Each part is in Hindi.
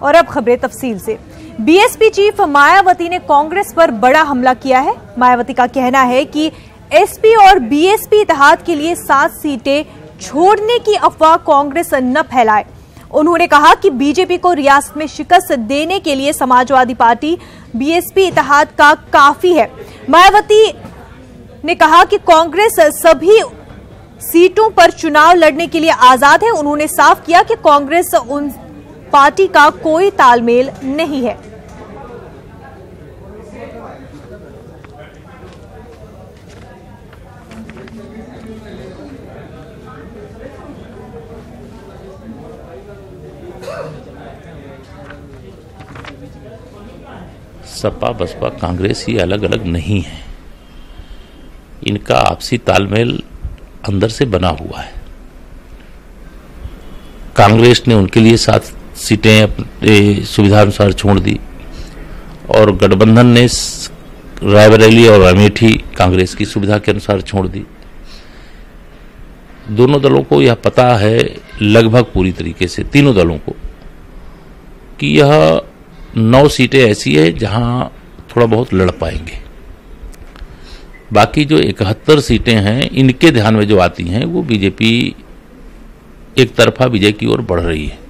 और अब खबरें तफसील से। बीएसपी चीफ मायावती ने कांग्रेस पर बड़ा हमला किया है। मायावती का कहना है कि एसपी और बीएसपी इत्तेहाद के लिए 7 सीटें छोड़ने की अफवाह कांग्रेस न फैलाए। उन्होंने कहा कि बीजेपी को रियासत में शिकस्त देने के लिए समाजवादी पार्टी बीएसपी इत्तेहाद का काफी है। मायावती ने कहा कि कांग्रेस सभी सीटों पर चुनाव लड़ने के लिए आजाद है। उन्होंने साफ किया कि कांग्रेस उन पार्टी का कोई तालमेल नहीं है। सपा बसपा कांग्रेस ही अलग अलग नहीं है, इनका आपसी तालमेल अंदर से बना हुआ है। कांग्रेस ने उनके लिए 7 सीटें अपने सुविधा अनुसार छोड़ दी और गठबंधन ने रायबरेली और अमेठी कांग्रेस की सुविधा के अनुसार छोड़ दी। दोनों दलों को यह पता है लगभग पूरी तरीके से, तीनों दलों को, कि यह 9 सीटें ऐसी है जहां थोड़ा बहुत लड़ पाएंगे। बाकी जो 71 सीटें हैं इनके ध्यान में जो आती हैं वो बीजेपी एक तरफा विजय की ओर बढ़ रही है।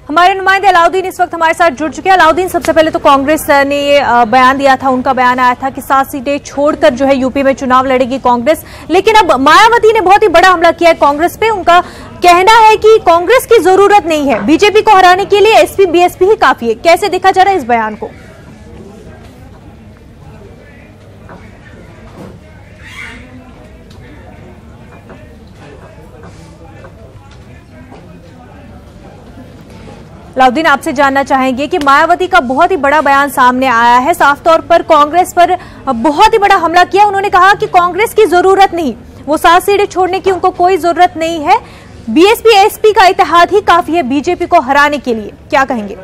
हमारे नुमाइंदे अलाउद्दीन इस वक्त हमारे साथ जुड़ चुके हैं। अलाउद्दीन, सबसे पहले तो कांग्रेस ने ये बयान दिया था, उनका बयान आया था कि 7 सीटें छोड़कर जो है यूपी में चुनाव लड़ेगी कांग्रेस। लेकिन अब मायावती ने बहुत ही बड़ा हमला किया है कांग्रेस पे। उनका कहना है कि कांग्रेस की जरूरत नहीं है, बीजेपी को हराने के लिए एसपी बीएसपी ही काफी है। कैसे देखा जा रहा है इस बयान को? अलाउद्दीन, आपसे जानना चाहेंगे कि मायावती का बहुत ही बड़ा बयान सामने आया है, साफ तौर पर कांग्रेस पर बहुत ही बड़ा हमला किया। उन्होंने कहा कि कांग्रेस की जरूरत नहीं, वो 7 सीटें छोड़ने की उनको कोई जरूरत नहीं है, बीएसपी एसपी का इत्तेहाद ही काफी है बीजेपी को हराने के लिए। क्या कहेंगे?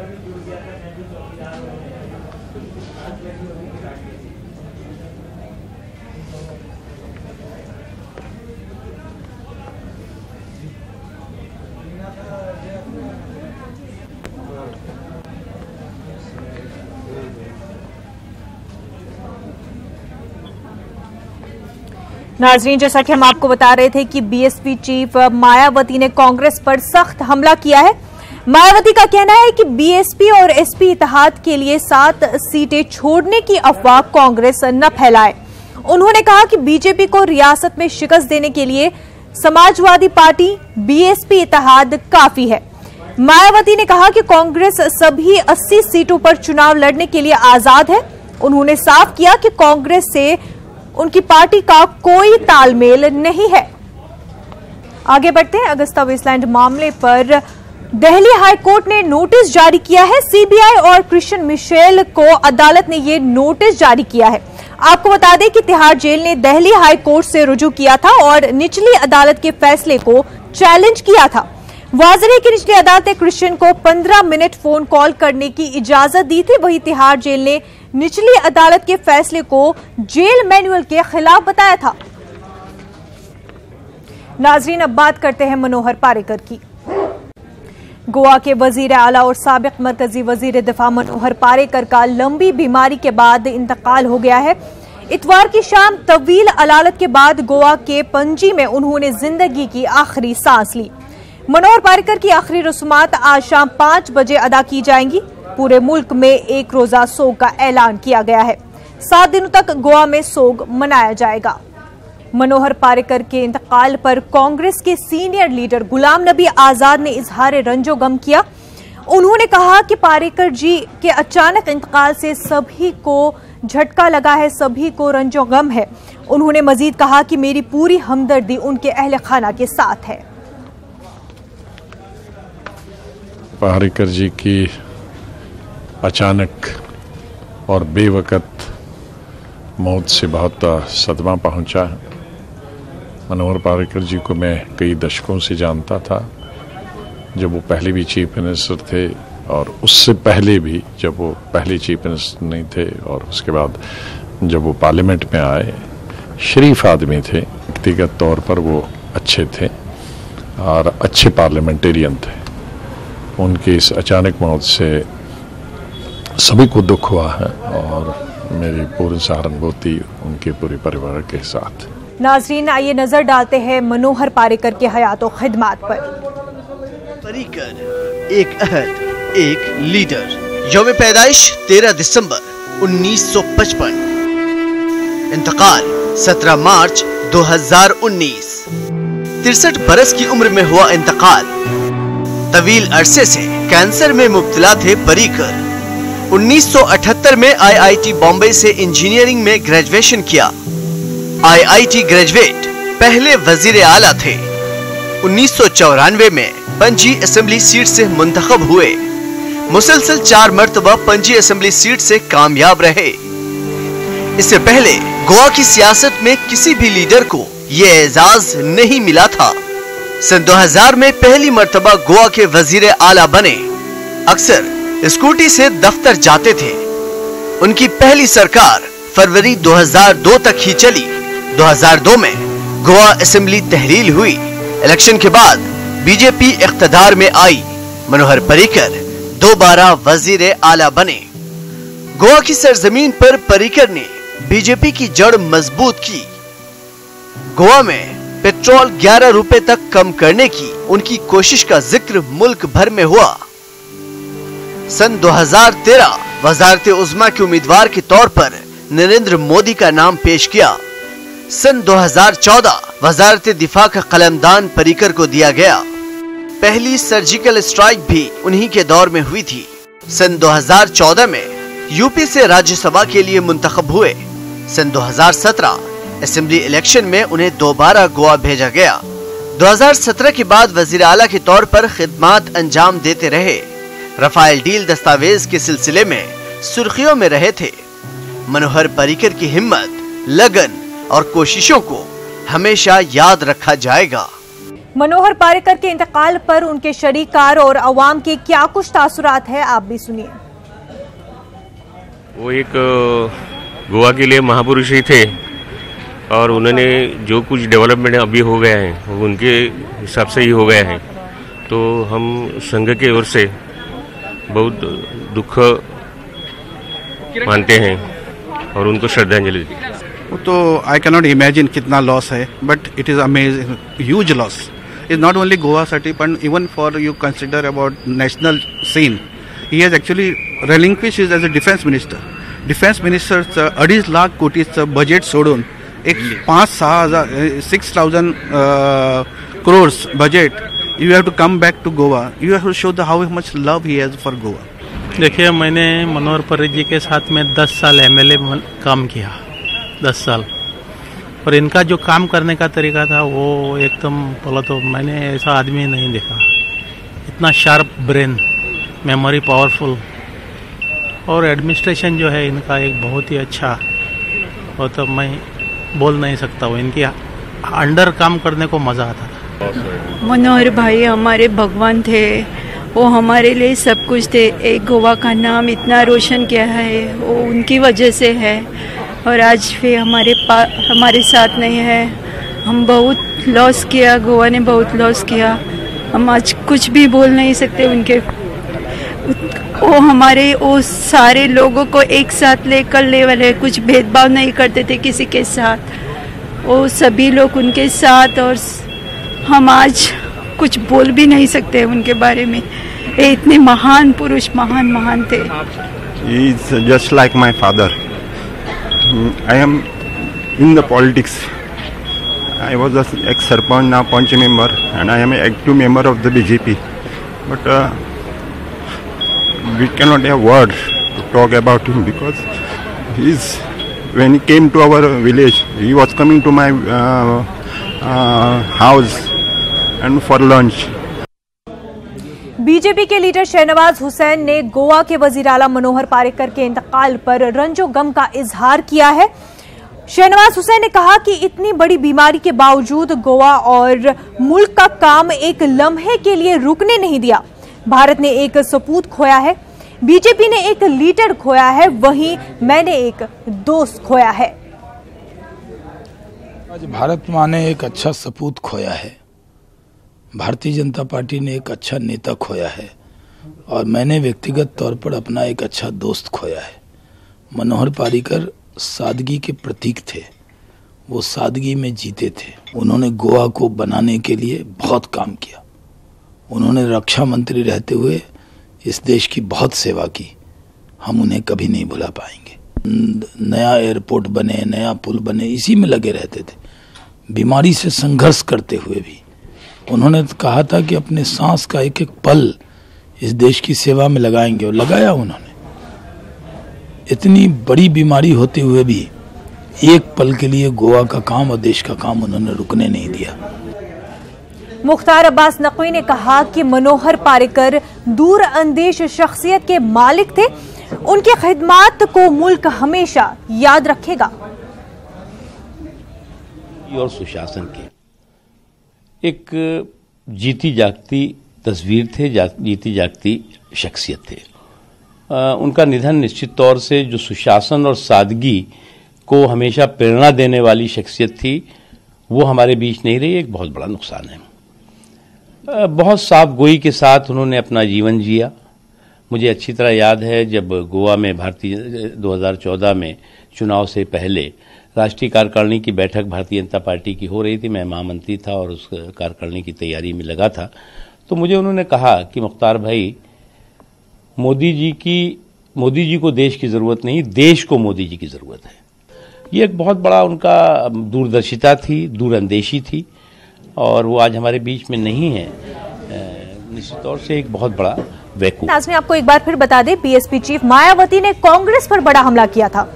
नाजरीन, जैसा कि हम आपको बता रहे थे कि बीएसपी चीफ मायावती ने कांग्रेस पर सख्त हमला किया है। मायावती का कहना है कि बीएसपी और एसपी इत्तेहाद के लिए 7 सीटें छोड़ने की अफवाह कांग्रेस न फैलाए। उन्होंने कहा कि बीजेपी को रियासत में शिकस्त देने के लिए समाजवादी पार्टी बीएसपी इत्तेहाद काफी है। मायावती ने कहा कि कांग्रेस सभी 80 सीटों पर चुनाव लड़ने के लिए आजाद है। उन्होंने साफ किया कि कांग्रेस से उनकी पार्टी का कोई तालमेल नहीं है। आगे बढ़ते हैं। अगस्ता वेस्टलैंड मामले पर दिल्ली हाई कोर्ट ने नोटिस जारी किया है। सीबीआई और क्रिश्चियन मिशेल को अदालत ने यह नोटिस जारी किया है। आपको बता दें कि तिहाड़ जेल ने दिल्ली हाई कोर्ट से रुजू किया था और निचली अदालत के फैसले को चैलेंज किया था। वाज़ेह है कि निचली अदालत ने क्रिश्चियन को 15 मिनट फोन कॉल करने की इजाजत दी थी। वहीं तिहाड़ जेल ने निचली अदालत के फैसले को जेल मैनुअल के खिलाफ बताया था। नाजरीन, अब बात करते हैं मनोहर पारेकर की। गोवा के वजीर आला और साबिक मरकजी वजीर दिफा मनोहर पारेकर का लंबी बीमारी के बाद इंतकाल हो गया है। इतवार की शाम तवील अदालत के बाद गोवा के पणजी में उन्होंने जिंदगी की आखिरी सांस ली। मनोहर पारेकर की आखिरी रस्मात आज शाम 5 बजे अदा की जाएंगी। पूरे मुल्क में एक रोजा सोग का ऐलान किया गया है। 7 दिनों तक गोवा में सोग मनाया जाएगा। मनोहर पारेकर के इंतकाल पर कांग्रेस के सीनियर लीडर गुलाम नबी आजाद ने इजहार रंजो गम किया। उन्होंने कहा कि पारेकर जी के अचानक इंतकाल से सभी को झटका लगा है, सभी को रंजो गम है। उन्होंने मजीद कहा कि मेरी पूरी हमदर्दी उनके अहले खाना के साथ है। पारेकर जी की अचानक और बेवकत मौत से बहुत सदमा पहुंचा है। मनोहर पारेकर जी को मैं कई दशकों से जानता था, जब वो पहले भी चीफ मिनिस्टर थे और उससे पहले भी जब वो पहले चीफ मिनिस्टर नहीं थे, और उसके बाद जब वो पार्लियामेंट में आए। शरीफ आदमी थे, व्यक्तिगत तौर पर वो अच्छे थे और अच्छे पार्लियामेंटेरियन थे। उनकी इस अचानक मौत से सभी को दुख हुआ है और मेरी पूरी सहानुभूति उनके पूरे परिवार के साथ। नाजरीन, आइए नजर डालते हैं मनोहर पारिकर के हयातो खिदमात पर। पारिकर एक अहद, एक लीडर। यौम पैदाइश 13 दिसंबर 1955, इंतकाल 17 मार्च 2019। 63 बरस की उम्र में हुआ इंतकाल। तवील अरसे से कैंसर में मुब्तला थे पारिकर। 1978 में IIT बॉम्बे से इंजीनियरिंग में ग्रेजुएशन किया। IIT ग्रेजुएट पहले वजीर आला थे। 1994 में पंजी असेंबली सीट से मुंतखब हुए। मुसलसल 4 मर्तबा पंजी असेंबली सीट से कामयाब रहे। इससे पहले गोवा की सियासत में किसी भी लीडर को ये एजाज नहीं मिला था। सन 2000 में पहली मर्तबा गोवा के वजीर आला बने। अक्सर स्कूटी से दफ्तर जाते थे। उनकी पहली सरकार फरवरी 2002 तक ही चली। 2002 में गोवा असेंबली तहलील हुई। इलेक्शन के बाद बीजेपी इख्तिदार में आई। मनोहर पारिकर दोबारा वजीर आला बने। गोवा की सरजमीन पर पारिकर ने बीजेपी की जड़ मजबूत की। गोवा में पेट्रोल 11 रुपए तक कम करने की उनकी कोशिश का जिक्र मुल्क भर में हुआ। सन 2013 वजारत उज़्मा के उम्मीदवार के तौर पर नरेंद्र मोदी का नाम पेश किया। सन 2014 वजारत दिफा का कलमदान पारिकर को दिया गया। पहली सर्जिकल स्ट्राइक भी उन्हीं के दौर में हुई थी। सन 2014 में यूपी से राज्यसभा के लिए मुंतखब हुए। सन 2017 असेंबली इलेक्शन में उन्हें दोबारा गोवा भेजा गया। 2017 के बाद वजीर आला के तौर पर खिदमात अंजाम देते रहे। रफाल डील दस्तावेज के सिलसिले में सुर्खियों में रहे थे। मनोहर पारिकर की हिम्मत, लगन और कोशिशों को हमेशा याद रखा जाएगा। मनोहर पारिकर के इंतकाल पर उनके शरीकार और अवाम के क्या कुछ तासुरात है, आप भी सुनिए। वो एक गोवा के लिए महापुरुष ही थे और उन्होंने जो कुछ डेवलपमेंट अभी हो गया है वो उनके हिसाब से ही हो गया है। तो हम संघ के ओर से बहुत दुख मानते हैं और उनको श्रद्धांजलि देते। तो आई कैन नॉट इमेजिन कितना लॉस है, but it is amazing, huge loss is not only Goa साठी पण even for you consider about national scene. He has actually relinquished is as a defence minister. Defence मिनिस्टरचं 2.5 लाख कोटीचं बजेट सोडून एक 6,000 crores budget you have to come back to Goa. You have to show the how much love he has for Goa. देखिए, मैंने मनोहर पारिकर जी के साथ में 10 साल MLA काम किया, 10 साल. और इनका जो काम करने का तरीका था वो एकदम बोला तो मैंने ऐसा आदमी नहीं देखा. इतना शार्प ब्रेन, मेमोरी पावरफुल और एडमिनिस्ट्रेशन जो है इनका एक बहुत ही अच्छा. और तो मैं बोल नहीं सकता हूँ, इनकी अंडर काम करने को मज़ा आता था. मनोहर भाई हमारे भगवान थे, वो हमारे लिए सब कुछ थे. एक गोवा का नाम इतना रोशन किया है वो उनकी वजह से है. और आज भी हमारे साथ नहीं है. हम बहुत लॉस किया, गोवा ने बहुत लॉस किया. हम आज कुछ भी बोल नहीं सकते. उनके वो सारे लोगों को एक साथ लेकर ले वाले, कुछ भेदभाव नहीं करते थे किसी के साथ. वो सभी लोग उनके साथ, और हम आज कुछ बोल भी नहीं सकते उनके बारे में. ये इतने महान पुरुष, महान थे. He is just like my father. I am in the politics. I was an ex-sarpanch, now Panch member, and I am an active member of the BJP. But we cannot have words to talk about him because when he came to our village, he was coming to my house and for lunch. BJP के लीडर शहनवाज हुसैन ने गोवा के वजीर आला मनोहर पारिकर के इंतकाल पर रंजो गम का इजहार किया है. शहनवाज हुसैन ने कहा कि इतनी बड़ी बीमारी के बावजूद गोवा और मुल्क का काम एक लम्हे के लिए रुकने नहीं दिया. भारत ने एक सपूत खोया है, बीजेपी ने एक लीडर खोया है, वहीं मैंने एक दोस्त खोया है. आज भारत माँ ने एक अच्छा सपूत खोया है. भारतीय जनता पार्टी ने एक अच्छा नेता खोया है. और मैंने व्यक्तिगत तौर पर अपना एक अच्छा दोस्त खोया है। मनोहर पर्रिकर सादगी के प्रतीक थे, वो सादगी में जीते थे। उन्होंने गोवा को बनाने के लिए बहुत काम किया। उन्होंने रक्षा मंत्री रहते हुए इस देश की बहुत सेवा की, हम उन्हें कभी नहीं भुला पाएंगे। नया एयरपोर्ट बने, नया पुल बने, इसी में लगे रहते थे। बीमारी से संघर्ष करते हुए भी उन्होंने कहा था कि अपने सांस का एक एक पल इस देश की सेवा में लगाएंगे, और लगाया उन्होंने। इतनी बड़ी बीमारी होते हुए भी एक पल के लिए गोवा का काम और देश का काम उन्होंने रुकने नहीं दिया। मुख्तार अब्बास नकवी ने कहा कि मनोहर पर्रिकर दूरअंदेश शख्सियत के मालिक थे, उनकी खिदमत को मुल्क हमेशा याद रखेगा। और सुशासन के एक जीती जागती तस्वीर थे, जीती जागती शख्सियत थे। उनका निधन निश्चित तौर से जो सुशासन और सादगी को हमेशा प्रेरणा देने वाली शख्सियत थी, वो हमारे बीच नहीं रही, एक बहुत बड़ा नुकसान है। बहुत साफ गोई के साथ उन्होंने अपना जीवन जिया। मुझे अच्छी तरह याद है जब गोवा में 2014 में चुनाव से पहले राष्ट्रीय कार्यकारिणी की बैठक भारतीय जनता पार्टी की हो रही थी, मैं महामंत्री था और उस कार्यकारिणी की तैयारी में लगा था, तो मुझे उन्होंने कहा कि मुख्तार भाई, मोदी जी को देश की ज़रूरत नहीं, देश को मोदी जी की ज़रूरत है। ये एक बहुत बड़ा उनका दूरदर्शिता थी, दूरअंदेशी थी, और वो आज हमारे बीच में नहीं है। निश्चित तौर से एक बहुत बड़ा वैक्यूम। नाज़रीन, आपको एक बार फिर बता दें, बीएसपी चीफ मायावती ने कांग्रेस पर बड़ा हमला किया था।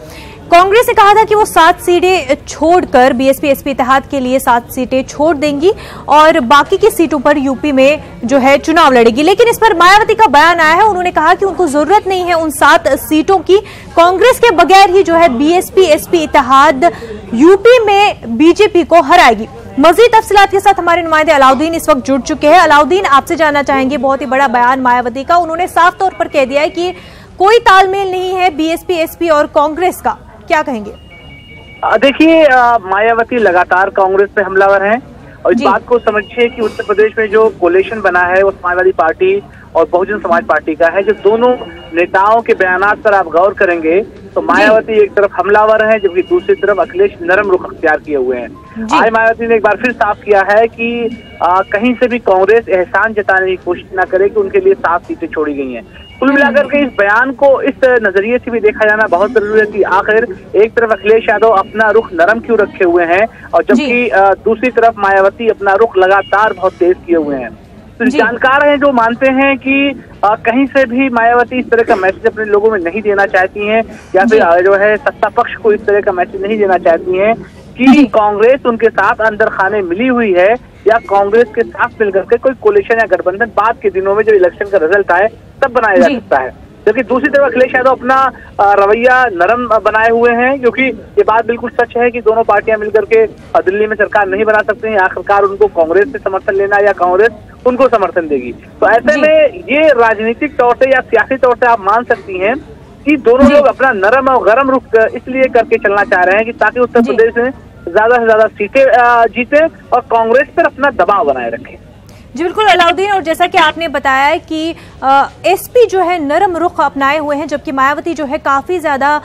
कांग्रेस ने कहा था कि वो 7 सीटें छोड़कर बीएसपी एसपी इत्तेहाद के लिए 7 सीटें छोड़ देंगी और बाकी की सीटों पर यूपी में जो है चुनाव लड़ेगी। लेकिन इस पर मायावती का बयान आया है, उन्होंने कहा कि उनको जरूरत नहीं है उन 7 सीटों की, कांग्रेस के बगैर ही जो है बीएसपी एसपी इत्तेहाद यूपी में बीजेपी को हराएगी। मजीद तफसीलात के साथ हमारे नुमाइंदे अलाउद्दीन इस वक्त जुड़ चुके हैं। अलाउद्दीन, आपसे जानना चाहेंगे, बहुत ही बड़ा बयान मायावती का, उन्होंने साफ तौर पर कह दिया है कि कोई तालमेल नहीं है बीएसपी एसपी और कांग्रेस का, क्या कहेंगे? देखिए, मायावती लगातार कांग्रेस पे हमलावर हैं और इस बात को समझिए कि उत्तर प्रदेश में जो कोलिशन बना है वो समाजवादी पार्टी और बहुजन समाज पार्टी का है। जो दोनों नेताओं के बयानात पर आप गौर करेंगे तो मायावती एक तरफ हमलावर है जबकि दूसरी तरफ अखिलेश नरम रुख अख्तियार किए हुए हैं। आज मायावती ने एक बार फिर साफ किया है कि कहीं से भी कांग्रेस एहसान जताने की कोशिश न करे कि उनके लिए 7 सीटें छोड़ी गई हैं। कुल मिलाकर के इस बयान को इस नजरिए से भी देखा जाना बहुत जरूरी है कि आखिर एक तरफ अखिलेश यादव अपना रुख नरम क्यों रखे हुए हैं और जबकि दूसरी तरफ मायावती अपना रुख लगातार बहुत तेज किए हुए हैं। तो जानकार हैं जो मानते हैं कि कहीं से भी मायावती इस तरह का मैसेज अपने लोगों में नहीं देना चाहती हैं या फिर जो है सत्ता पक्ष को इस तरह का मैसेज नहीं देना चाहती हैं कि कांग्रेस उनके साथ अंदर खाने मिली हुई है या कांग्रेस के साथ मिलकर के कोई कोलिशन या गठबंधन बाद के दिनों में जब इलेक्शन का रिजल्ट आए तब बनाया जा सकता है। जबकि दूसरी तरफ अखिलेश यादव अपना रवैया नरम बनाए हुए हैं, क्योंकि ये बात बिल्कुल सच है कि दोनों पार्टियां मिलकर के दिल्ली में सरकार नहीं बना सकती हैं। आखिरकार उनको कांग्रेस से समर्थन लेना या कांग्रेस उनको समर्थन देगी। तो ऐसे में ये राजनीतिक तौर से या सियासी तौर से आप मान सकती हैं कि दोनों लोग अपना नरम और गरम रुख इसलिए करके चलना चाह रहे हैं कि ताकि उत्तर प्रदेश में ज्यादा से ज्यादा सीटें जीते और कांग्रेस पर अपना दबाव बनाए रखें। जी बिल्कुल अलाउद्दीन, और जैसा कि आपने बताया है कि एसपी जो है नरम रुख अपनाए हुए हैं जबकि मायावती जो है काफी ज्यादा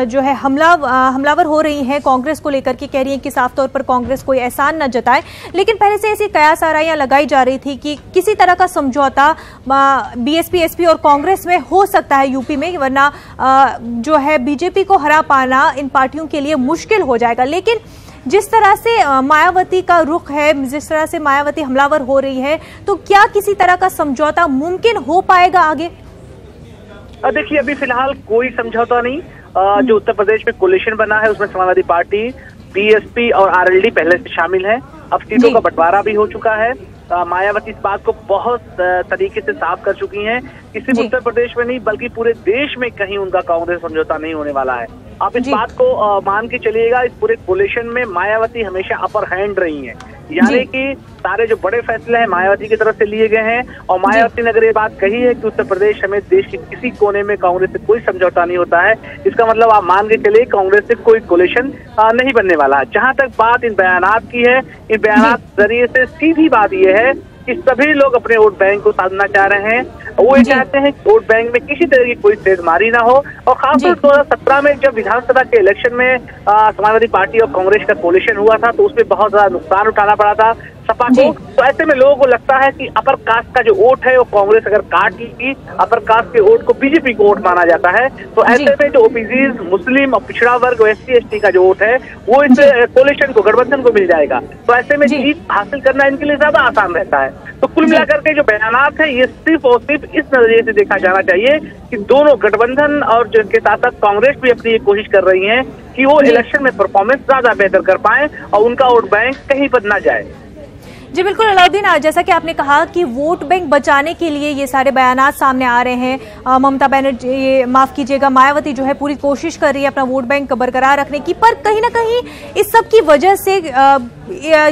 जो है हमलावर हो रही हैं कांग्रेस को लेकर के, कह रही हैं कि साफ तौर पर कांग्रेस कोई एहसान न जताए। लेकिन पहले से ऐसी कयास आराइयां लगाई जा रही थी कि किसी तरह का समझौता बीएसपी एसपी और कांग्रेस में हो सकता है यूपी में, वरना जो है बीजेपी को हरा पाना इन पार्टियों के लिए मुश्किल हो जाएगा। लेकिन जिस तरह से मायावती का रुख है, जिस तरह से मायावती हमलावर हो रही है, तो क्या किसी तरह का समझौता मुमकिन हो पाएगा आगे? देखिए, अभी फिलहाल कोई समझौता नहीं। जो उत्तर प्रदेश में कोलिशन बना है उसमें समाजवादी पार्टी, बीएसपी और आरएलडी पहले से शामिल है। अब सीटों का बंटवारा भी हो चुका है। मायावती इस बात को बहुत तरीके से साफ कर चुकी हैं कि सिर्फ उत्तर प्रदेश में नहीं बल्कि पूरे देश में कहीं उनका कांग्रेस समझौता नहीं होने वाला है। आप इस बात को मान के चलिएगा, इस पूरे कोलिशन में मायावती हमेशा अपर हैंड रही हैं, यानी कि सारे जो बड़े फैसले हैं मायावती की तरफ से लिए गए हैं। और मायावती ने अगर ये बात कही है कि उत्तर प्रदेश समेत देश के किसी कोने में कांग्रेस से कोई समझौता नहीं होता है, इसका मतलब आप मान के चलिए कांग्रेस से कोई कोलिशन नहीं बनने वाला है। जहां तक बात इन बयानात की है, इन बयानात जरिए से सीधी बात यह है कि सभी लोग अपने वोट बैंक को साधना चाह रहे हैं। वो ये चाहते हैं कि वोट बैंक में किसी तरह की कोई सेधमारी ना हो। और खासतौर 2017 में जब विधानसभा के इलेक्शन में समाजवादी पार्टी और कांग्रेस का कोलिशन हुआ था तो उसमें बहुत ज्यादा नुकसान उठाना पड़ा था सपा को। तो ऐसे में लोगों को लगता है कि अपर कास्ट का जो वोट है वो कांग्रेस अगर काट लेगी, अपर कास्ट के वोट को बीजेपी को वोट माना जाता है। तो ऐसे में जो ओबीसीज, मुस्लिम और पिछड़ा वर्ग, एससी एसटी का जो वोट है वो इस कोलिशन को, गठबंधन को मिल जाएगा। तो ऐसे में जीत हासिल करना इनके लिए ज्यादा आसान रहता है। तो कुल मिलाकर के जो बयानात है ये सिर्फ और सिर्फ इस नजरिए से देखा जाना चाहिए कि दोनों गठबंधन और जिनके साथ साथ कांग्रेस भी अपनी ये कोशिश कर रही है कि वो इलेक्शन में परफॉर्मेंस ज्यादा बेहतर कर पाए और उनका वोट बैंक कहीं पर न जाए। जी बिल्कुल अलाउद्दीन, जैसा कि आपने कहा कि वोट बैंक बचाने के लिए ये सारे बयानात सामने आ रहे हैं। ममता बनर्जी, माफ कीजिएगा, मायावती जो है पूरी कोशिश कर रही है अपना वोट बैंक बरकरार रखने की, पर कहीं ना कहीं इस सब की वजह से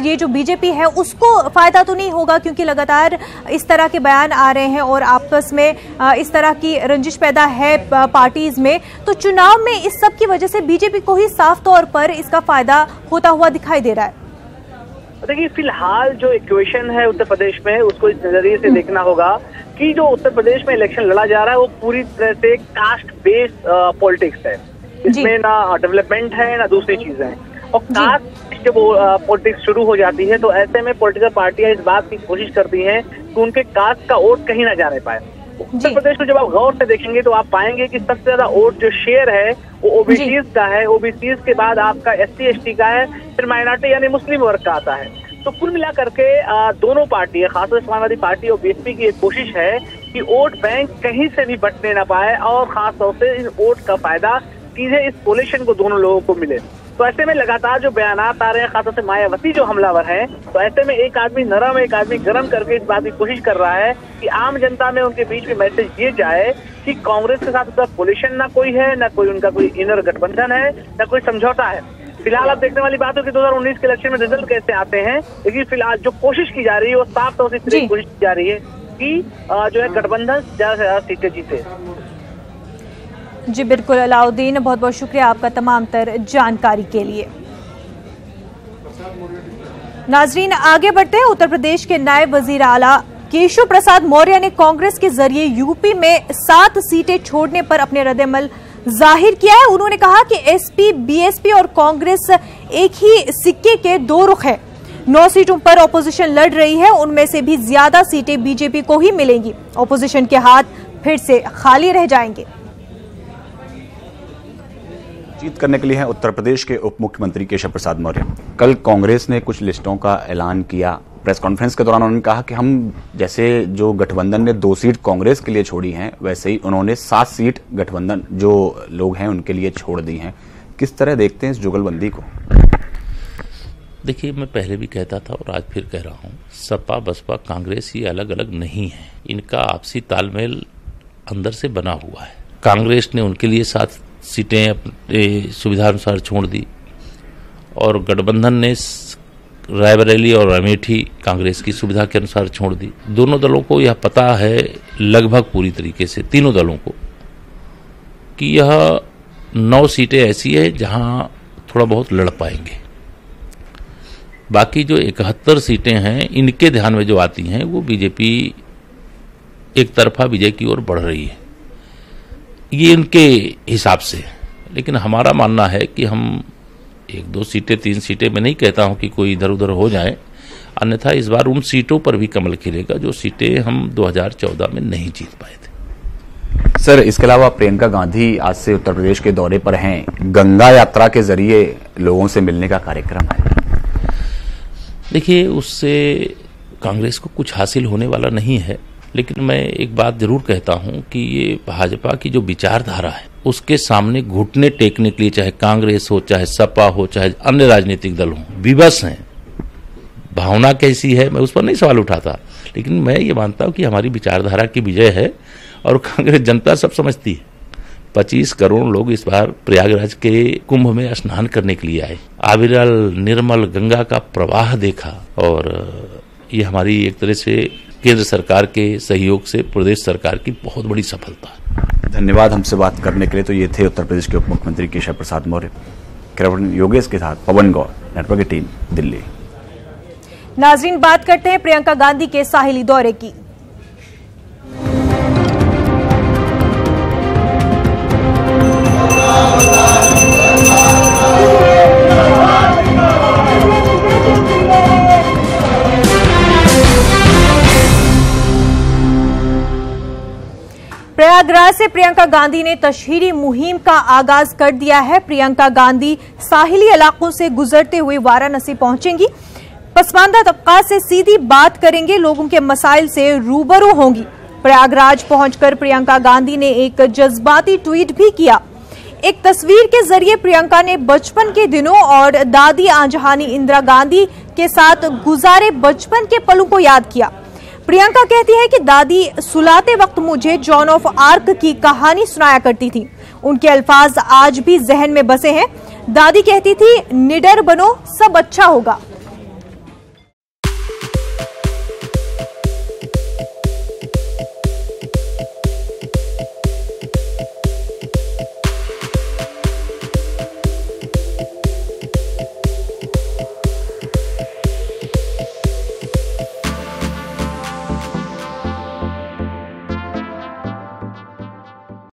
ये जो बीजेपी है उसको फायदा तो नहीं होगा, क्योंकि लगातार इस तरह के बयान आ रहे हैं और आपस में इस तरह की रंजिश पैदा है पार्टीज में। तो चुनाव में इस सब की वजह से बीजेपी को ही साफ तौर पर इसका फायदा होता हुआ दिखाई दे रहा है। देखिए, फिलहाल जो इक्वेशन है उत्तर प्रदेश में उसको इस नजरिए से देखना होगा कि जो उत्तर प्रदेश में इलेक्शन लड़ा जा रहा है वो पूरी तरह से कास्ट बेस्ड पॉलिटिक्स है। इसमें ना डेवलपमेंट है ना दूसरी चीजें हैं। और कास्ट जब पॉलिटिक्स शुरू हो जाती है तो ऐसे में पॉलिटिकल पार्टियां इस बात की कोशिश करती हैं कि उनके कास्ट का वोट कहीं ना जाने पाए। उत्तर प्रदेश में जब आप गौर से देखेंगे तो आप पाएंगे कि सबसे ज्यादा वोट जो शेयर है वो ओबीसीज का है। ओबीसीज के बाद आपका एससी एसटी का है, फिर माइनॉरिटी यानी मुस्लिम वर्ग का आता है। तो कुल मिला करके दोनों पार्टियां, खासतौर समाजवादी पार्टी और बीएसपी की एक कोशिश है कि वोट बैंक कहीं से भी बटने ना पाए और खासतौर से इस वोट का फायदा सीधे इस कोलिशन को दोनों लोगों को मिले। तो ऐसे में लगातार जो बयानात आ रहे हैं, खासतौर से मायावती जो हमलावर है, तो ऐसे में एक आदमी नरम एक आदमी गरम करके इस बात की कोशिश कर रहा है कि आम जनता में उनके बीच में मैसेज ये जाए कि कांग्रेस के साथ उनका कोलिशन ना कोई है, ना कोई उनका कोई इनर गठबंधन है, ना कोई समझौता है। फिलहाल अब देखने वाली बात है कि 2019 के इलेक्शन में रिजल्ट कैसे आते हैं, लेकिन फिलहाल जो कोशिश की जा रही है वो साफ तौर से कोशिश की जा रही है कि जो है गठबंधन ज्यादा से ज्यादा सीटें जीते। जी बिल्कुल अलाउद्दीन, बहुत बहुत शुक्रिया आपका तमाम तर जानकारी के लिए। नाजरीन, आगे बढ़ते हैं। उत्तर प्रदेश के नायब वजीर आला केशव प्रसाद मौर्य ने कांग्रेस के जरिए यूपी में 7 सीटें छोड़ने पर अपने रद्द-ए-अमल जाहिर किया है। उन्होंने कहा कि एसपी, बीएसपी और कांग्रेस एक ही सिक्के के दो रुख है। 9 सीटों पर ऑपोजिशन लड़ रही है, उनमें से भी ज्यादा सीटें बीजेपी को ही मिलेंगी। ऑपोजिशन के हाथ फिर से खाली रह जाएंगे। जीत करने के लिए हैं उत्तर प्रदेश के उप मुख्यमंत्री केशव प्रसाद मौर्य। कल कांग्रेस ने कुछ लिस्टों का ऐलान किया। प्रेस कॉन्फ्रेंस के दौरान उन्होंने कहा कि हम जैसे जो गठबंधन ने 2 सीट कांग्रेस के लिए छोड़ी हैं, वैसे ही उन्होंने 7 सीट गठबंधन जो लोग हैं उनके लिए छोड़ दी हैं। किस तरह देखते हैं इस जुगलबंदी को? देखिए, मैं पहले भी कहता था और आज फिर कह रहा हूं, सपा बसपा कांग्रेस ये अलग अलग नहीं है। इनका आपसी तालमेल अंदर से बना हुआ है। कांग्रेस ने उनके लिए 7 सीटें अपने सुविधानुसार छोड़ दी और गठबंधन ने रायबरेली और अमेठी कांग्रेस की सुविधा के अनुसार छोड़ दी। दोनों दलों को यह पता है लगभग पूरी तरीके से, तीनों दलों को, कि यह 9 सीटें ऐसी है जहां थोड़ा बहुत लड़ पाएंगे। बाकी जो 71 सीटें हैं इनके ध्यान में जो आती हैं वो बीजेपी एक तरफा विजय की ओर बढ़ रही है, ये इनके हिसाब से। लेकिन हमारा मानना है कि हम 1-2 सीटें 3 सीटें, मैं नहीं कहता हूं कि कोई इधर उधर हो जाए, अन्यथा इस बार उन सीटों पर भी कमल खिलेगा जो सीटें हम 2014 में नहीं जीत पाए थे। सर, इसके अलावा प्रियंका गांधी आज से उत्तर प्रदेश के दौरे पर हैं। गंगा यात्रा के जरिए लोगों से मिलने का कार्यक्रम है। देखिए, उससे कांग्रेस को कुछ हासिल होने वाला नहीं है, लेकिन मैं एक बात जरूर कहता हूं कि ये भाजपा की जो विचारधारा है उसके सामने घुटने टेकने के लिए चाहे कांग्रेस हो, चाहे सपा हो, चाहे अन्य राजनीतिक दल हो, विवश हैं। भावना कैसी है मैं उस पर नहीं सवाल उठाता, लेकिन मैं ये मानता हूं कि हमारी विचारधारा की विजय है और कांग्रेस जनता सब समझती है। 25 करोड़ लोग इस बार प्रयागराज के कुंभ में स्नान करने के लिए आए, अविरल निर्मल गंगा का प्रवाह देखा और ये हमारी एक तरह से केंद्र सरकार के सहयोग से प्रदेश सरकार की बहुत बड़ी सफलता है। धन्यवाद हमसे बात करने के लिए। तो ये थे उत्तर प्रदेश के उप मुख्यमंत्री केशव प्रसाद मौर्य। कैमरामैन योगेश के साथ पवन गौर, नेटवर्क 18, दिल्ली। नाजरीन, बात करते हैं प्रियंका गांधी के साहिली दौरे की। प्रयागराज से प्रियंका गांधी ने तशहीरी मुहिम का आगाज कर दिया है। प्रियंका गांधी साहिली इलाकों से गुजरते हुए वाराणसी पहुंचेंगी। पसमानदा तबका से सीधी बात करेंगे, लोगों के मसाइल से रूबरू होंगी। प्रयागराज पहुंचकर प्रियंका गांधी ने एक जज्बाती ट्वीट भी किया। एक तस्वीर के जरिए प्रियंका ने बचपन के दिनों और दादी आंजहानी इंदिरा गांधी के साथ गुजारे बचपन के पलों को याद किया। प्रियंका कहती है कि दादी सुलाते वक्त मुझे जॉन ऑफ आर्क की कहानी सुनाया करती थी। उनके अल्फाज आज भी जहन में बसे हैं। दादी कहती थी, निडर बनो, सब अच्छा होगा।